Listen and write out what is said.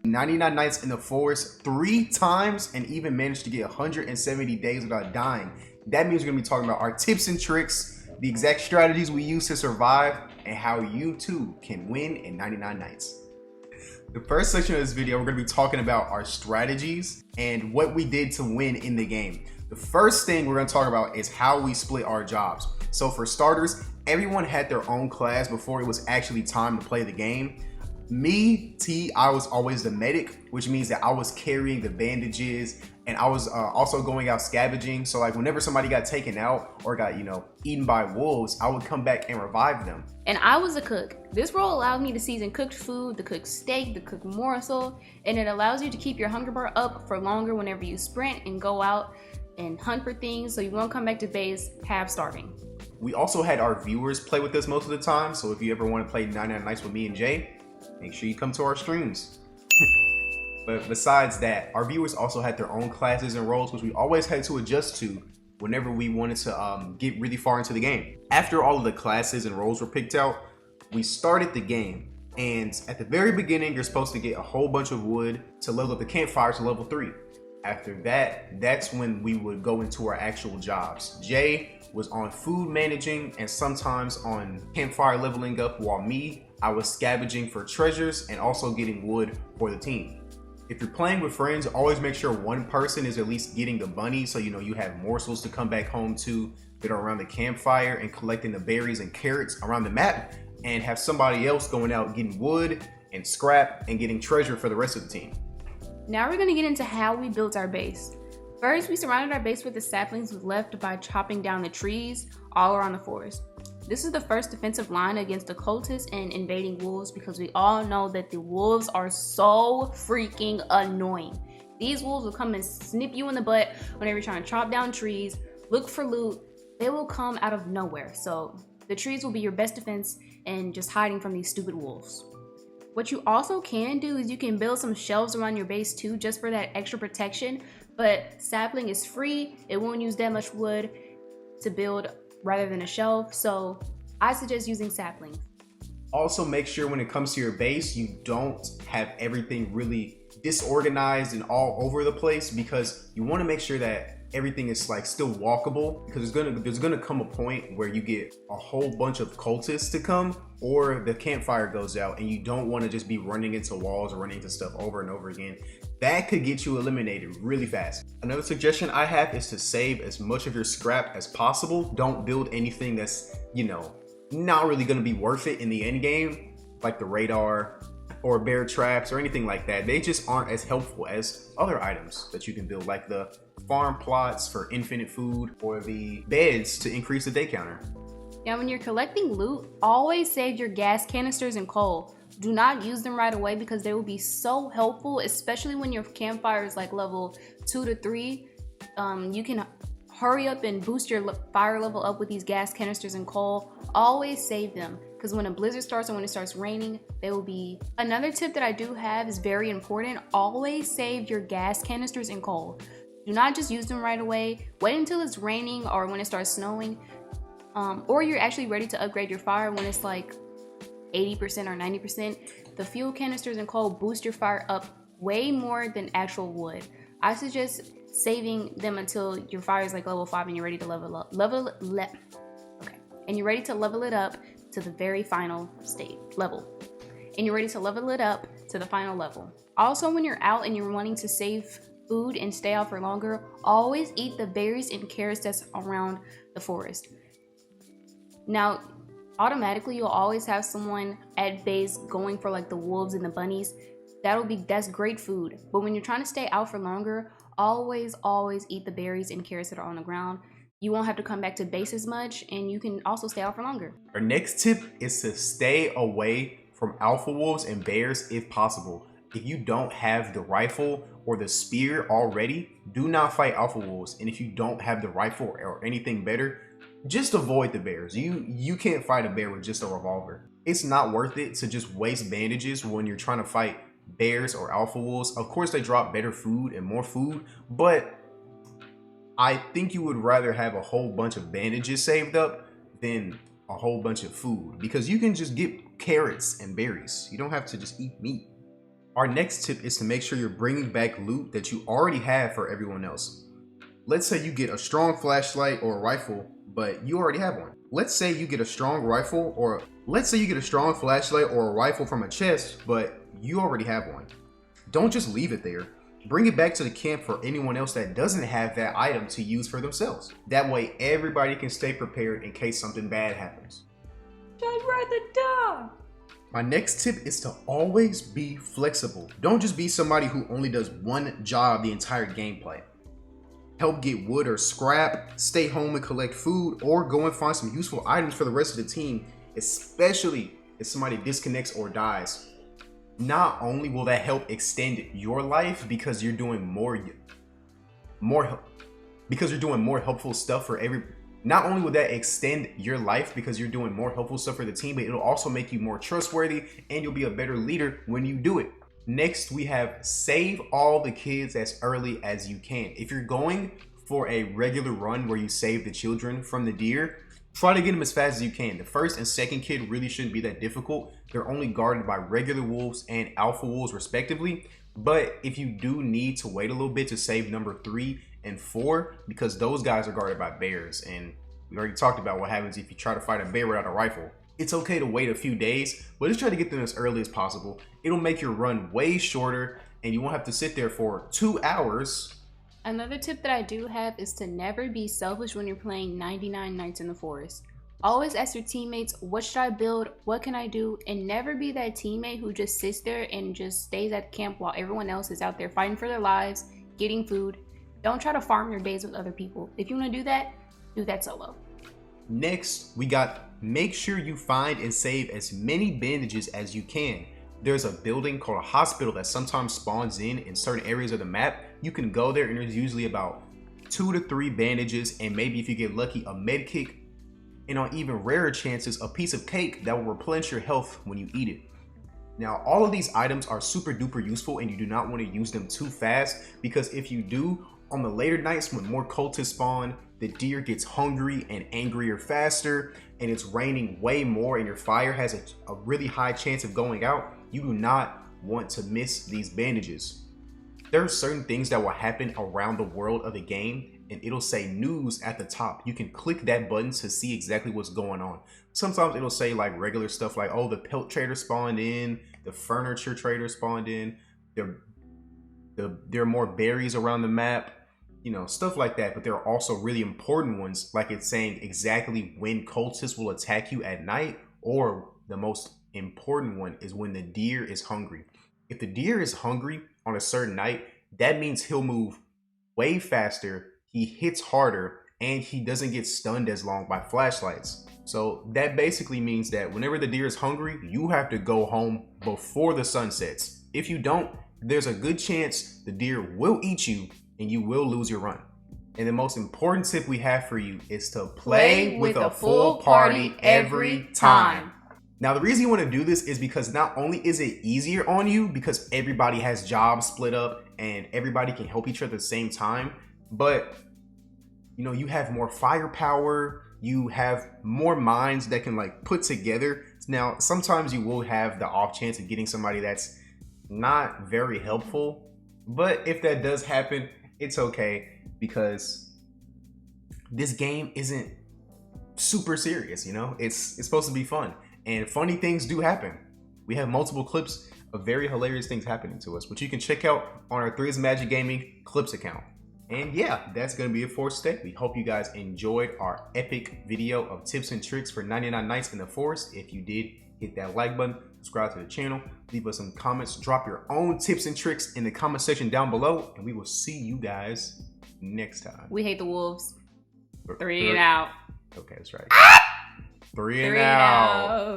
99 nights in the forest 3 times and even managed to get 170 days without dying. That means we're gonna be talking about our tips and tricks, the exact strategies we use to survive, and how you too can win in 99 nights. The first section of this video, we're gonna be talking about our strategies and what we did to win in the game. The first thing we're gonna talk about is how we split our jobs. So for starters, everyone had their own class before it was actually time to play the game. Me, I was always the medic, which means that I was carrying the bandages and I was also going out scavenging. So like whenever somebody got taken out or got, eaten by wolves, I would come back and revive them. And I was a cook. This role allowed me to season cooked food, to cook steak, to cook morsel, and it allows you to keep your hunger bar up for longer whenever you sprint and go out and hunt for things so you won't come back to base half starving. We also had our viewers play with us most of the time, so if you ever want to play 99 Nights with me and Jay, make sure you come to our streams. But besides that, our viewers also had their own classes and roles, which we always had to adjust to whenever we wanted to get really far into the game. After all of the classes and roles were picked out, we started the game. And at the very beginning, you're supposed to get a whole bunch of wood to level up the campfire to level 3. After that, that's when we would go into our actual jobs. Jay was on food managing and sometimes on campfire leveling up, while me, I was scavenging for treasures and also getting wood for the team. If you're playing with friends, always make sure one person is at least getting the bunnies, so you have morsels to come back home to that are around the campfire, and collecting the berries and carrots around the map, and have somebody else going out getting wood and scrap and getting treasure for the rest of the team. Now we're gonna get into how we built our base. First, we surrounded our base with the saplings left by chopping down the trees all around the forest. This is the first defensive line against the cultists and invading wolves, because we all know that the wolves are so freaking annoying. These wolves will come and snip you in the butt whenever you're trying to chop down trees, look for loot. They will come out of nowhere. So the trees will be your best defense and just hiding from these stupid wolves. What you also can do is you can build some shelves around your base too, just for that extra protection. But sapling is free. It won't use that much wood to build rather than a shelf. So I suggest using saplings. Also make sure when it comes to your base, you don't have everything really disorganized and all over the place, because you want to make sure that everything is like still walkable, because there's gonna come a point where you get a whole bunch of cultists to come, or the campfire goes out and you don't want to just be running into walls or running into stuff over and over again. That could get you eliminated really fast. Another suggestion I have is to save as much of your scrap as possible. Don't build anything that's not really going to be worth it in the end game, like the radar or bear traps or anything like that. They just aren't as helpful as other items that you can build, like the farm plots for infinite food or the beds to increase the day counter. Now, when you're collecting loot, always save your gas canisters and coal. Do not use them right away, because they will be so helpful, especially when your campfire is like level 2 to 3. You can hurry up and boost your fire level up with these gas canisters and coal. Always save them, because when a blizzard starts or when it starts raining, they will be. Another tip that I do have is very important. Always save your gas canisters and coal. Do not just use them right away. Wait until it's raining or when it starts snowing, or you're actually ready to upgrade your fire when it's like 80% or 90%. The fuel canisters and coal boost your fire up way more than actual wood. I suggest saving them until your fire is like level 5 and you're ready to and you're ready to level it up to the very final level. Also, when you're out and you're wanting to save food and stay out for longer, always eat the berries and carrots that's around the forest. Now, automatically you'll always have someone at base going for like the wolves and the bunnies. That's great food. But when you're trying to stay out for longer, always eat the berries and carrots that are on the ground. You won't have to come back to base as much, and you can also stay out for longer. Our next tip is to stay away from alpha wolves and bears if possible. If you don't have the rifle or the spear already, do not fight alpha wolves. And if you don't have the rifle or anything better, just avoid the bears. You can't fight a bear with just a revolver. It's not worth it to just waste bandages when you're trying to fight bears or alpha wolves. Of course, they drop better food and more food, but I think you would rather have a whole bunch of bandages saved up than a whole bunch of food, because you can just get carrots and berries. You don't have to just eat meat. Our next tip is to make sure you're bringing back loot that you already have for everyone else. Let's say you get a strong flashlight or a rifle, but you already have one. Let's say you get a strong rifle or let's say you get a strong flashlight or a rifle from a chest, but you already have one. Don't just leave it there. Bring it back to the camp for anyone else that doesn't have that item to use for themselves. That way everybody can stay prepared in case something bad happens. I'd rather die. My next tip is to always be flexible. Don't just be somebody who only does one job the entire gameplay. Help get wood or scrap, stay home and collect food, or go and find some useful items for the rest of the team, especially if somebody disconnects or dies. Not only will that help extend your life because you're doing more helpful stuff for every. Not only will that extend your life because you're doing more helpful stuff for the team, but it'll also make you more trustworthy and you'll be a better leader when you do it. Next, we have save all the kids as early as you can. If you're going for a regular run where you save the children from the deer, try to get them as fast as you can. The first and second kid really shouldn't be that difficult. They're only guarded by regular wolves and alpha wolves respectively. But if you do need to wait a little bit to save number 3 and 4, because those guys are guarded by bears, and we already talked about what happens if you try to fight a bear without a rifle. It's okay to wait a few days, but just try to get them as early as possible. It'll make your run way shorter and you won't have to sit there for 2 hours. Another tip that I do have is to never be selfish when you're playing 99 Nights in the Forest. Always ask your teammates, what should I build? What can I do? And never be that teammate who just sits there and just stays at camp while everyone else is out there fighting for their lives, getting food. Don't try to farm your days with other people. If you want to do that solo. Next, we got make sure you find and save as many bandages as you can. There's a building called a hospital that sometimes spawns in certain areas of the map. You can go there and there's usually about 2 to 3 bandages and maybe if you get lucky a med kit, and on even rarer chances a piece of cake that will replenish your health when you eat it. Now all of these items are super duper useful and you do not want to use them too fast, because if you do, on the later nights when more cultists spawn, the deer gets hungry and angrier faster, and it's raining way more and your fire has a really high chance of going out. You do not want to miss these bandages. There are certain things that will happen around the world of the game and it'll say news at the top. You can click that button to see exactly what's going on. Sometimes it'll say like regular stuff like, oh, the pelt trader spawned in, the furniture trader spawned in, there are more berries around the map, you know, stuff like that. But there are also really important ones, like it's saying exactly when cultists will attack you at night, or the most important one is when the deer is hungry. If the deer is hungry on a certain night, that means he'll move way faster, he hits harder, and he doesn't get stunned as long by flashlights. So that basically means that whenever the deer is hungry, you have to go home before the sun sets. If you don't, there's a good chance the deer will eat you and you will lose your run. And the most important tip we have for you is to play with a full party every time. Now, the reason you want to do this is because not only is it easier on you because everybody has jobs split up and everybody can help each other at the same time, but you know, you have more firepower, you have more minds that can like put together. Now, sometimes you will have the off chance of getting somebody that's not very helpful, but if that does happen, it's okay because this game isn't super serious, you know? It's supposed to be fun. And funny things do happen. We have multiple clips of very hilarious things happening to us, which you can check out on our 3's Magic Gaming Clips account. And yeah, that's going to be it for today. We hope you guys enjoyed our epic video of tips and tricks for 99 Nights in the Forest. If you did, hit that like button, subscribe to the channel, leave us some comments, drop your own tips and tricks in the comment section down below, and we will see you guys next time. We hate the wolves. 3 and out. Okay, that's right. 3 and out.